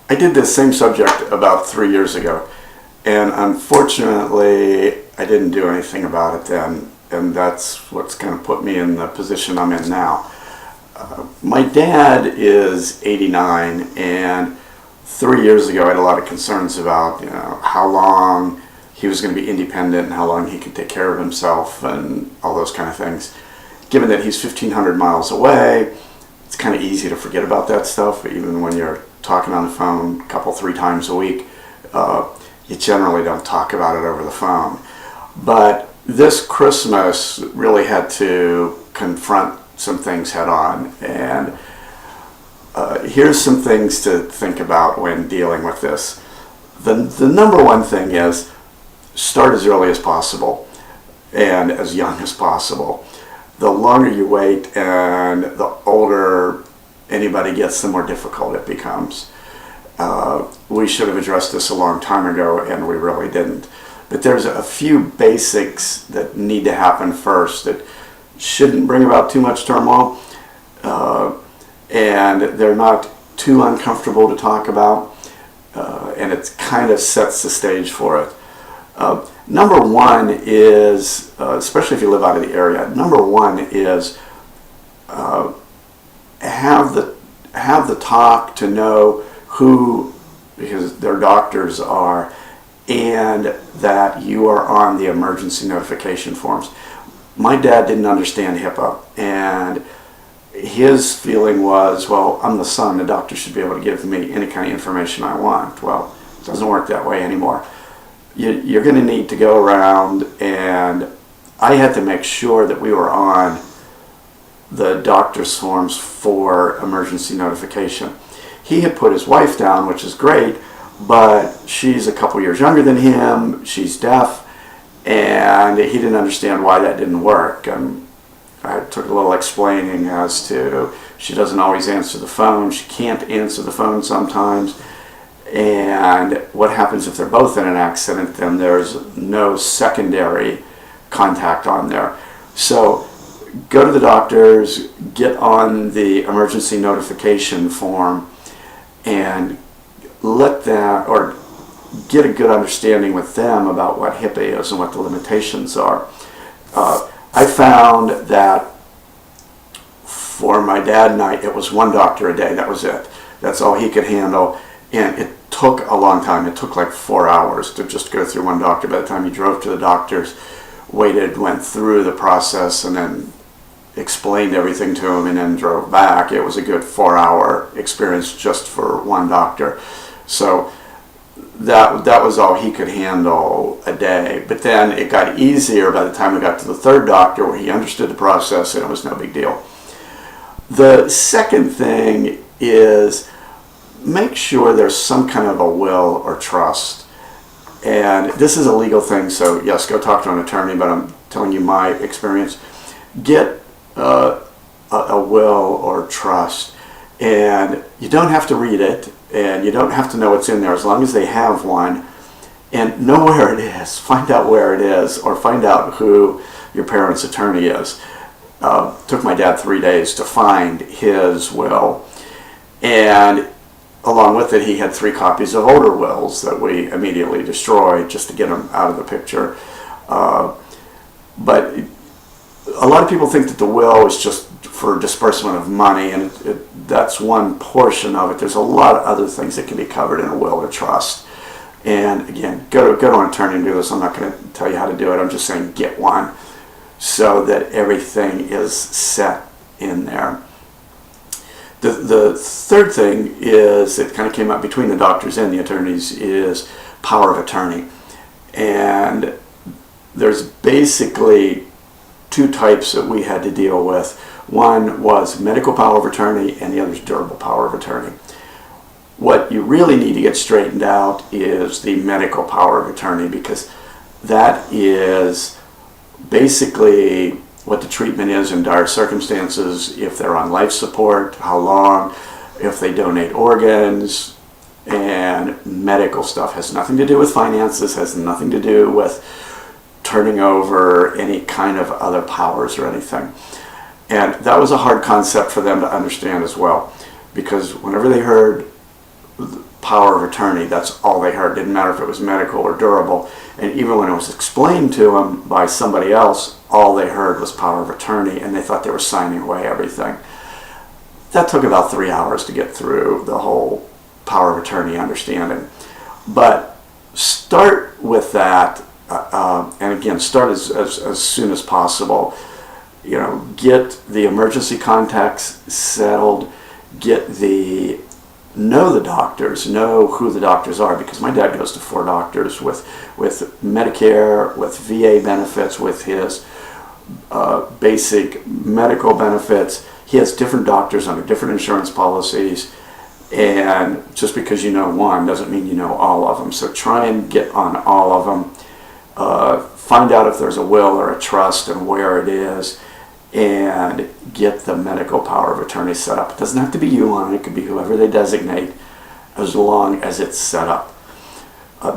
I did this same subject about 3 years ago, and unfortunately, I didn't do anything about it then, and that's what's kind of put me in the position I'm in now. My dad is 89, and 3 years ago, I had a lot of concerns about how long he was going to be independent and how long he could take care of himself and all those kind of things. Given that he's 1,500 miles away, it's kind of easy to forget about that stuff, even when you're talking on the phone a couple, 3 times a week. You generally don't talk about it over the phone. But this Christmas really had to confront some things head on, and here's some things to think about when dealing with this. The number one thing is start as early as possible and as young as possible. The longer you wait and the older anybody gets, the more difficult it becomes. We should have addressed this a long time ago, and we really didn't. But there's a few basics that need to happen first that shouldn't bring about too much turmoil, and they're not too uncomfortable to talk about, and it kind of sets the stage for it. Number one is, especially if you live out of the area, number one is have the talk to know who their doctors are, and that you are on the emergency notification forms. My dad didn't understand HIPAA, and his feeling was, well, I'm the son, the doctor should be able to give me any kind of information I want. Well, it doesn't work that way anymore. You're going to need to go around, and I had to make sure that we were on the doctor's forms for emergency notification. He had put his wife down, which is great, but she's a couple years younger than him, she's deaf, and he didn't understand why that didn't work. I took a little explaining as to she doesn't always answer the phone, she can't answer the phone sometimes, and what happens if they're both in an accident? Then there's no secondary contact on there. So go to the doctors, get on the emergency notification form, and let that, or get a good understanding with them about what HIPAA is and what the limitations are. I found that for my dad and I, it was one doctor a day. That was it. That's all he could handle. And it took a long time. It took like 4 hours to just go through one doctor. By the time you drove to the doctors, waited, went through the process, and then explained everything to him, and then drove back, it was a good 4-hour experience just for one doctor. So that was all he could handle a day. But then it got easier by the time we got to the third doctor, where he understood the process and it was no big deal. The second thing is make sure there's some kind of a will or trust. And this is a legal thing, so yes, go talk to an attorney, but I'm telling you my experience. Get a will or trust, and you don't have to read it, and you don't have to know what's in there, as long as they have one, and know where it is. Find out where it is, or find out who your parents' attorney is. Took my dad 3 days to find his will, and along with it, he had 3 copies of older wills that we immediately destroyed just to get him out of the picture. But a lot of people think that the will is just for disbursement of money, and that's one portion of it. There's a lot of other things that can be covered in a will or trust. And again, go to an attorney and do this. I'm not going to tell you how to do it. I'm just saying get one so that everything is set in there. The third thing is, it kind of came up between the doctors and the attorneys, is power of attorney. And there's basically 2 types that we had to deal with. One was medical power of attorney, and the other is durable power of attorney. What you really need to get straightened out is the medical power of attorney, because that is basically what the treatment is in dire circumstances, if they're on life support, how long, if they donate organs, and medical stuff. Has nothing to do with finances, has nothing to do with turning over any kind of other powers or anything. And that was a hard concept for them to understand as well, because whenever they heard power of attorney. That's all they heard. Didn't matter if it was medical or durable. And even when it was explained to them by somebody else, all they heard was power of attorney, and they thought they were signing away everything. That took about 3 hours to get through the whole power of attorney understanding. But start with that, and again, start as soon as possible. You know, get the emergency contacts settled, know the doctors, know who the doctors are, because my dad goes to 4 doctors with Medicare, with VA benefits, with his basic medical benefits. He has different doctors under different insurance policies, and just because you know one doesn't mean you know all of them. So try and get on all of them. Find out if there's a will or a trust and where it is, and get the medical power of attorney set up. It doesn't have to be you on it. It could be whoever they designate, as long as it's set up.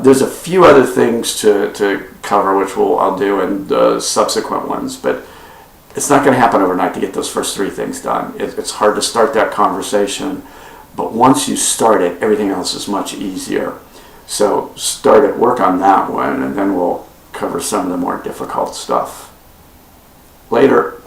There's a few other things to cover, which I'll do in subsequent ones, but it's not going to happen overnight to get those first 3 things done. It's hard to start that conversation, but once you start it, everything else is much easier. So start it, work on that one, and then we'll cover some of the more difficult stuff later.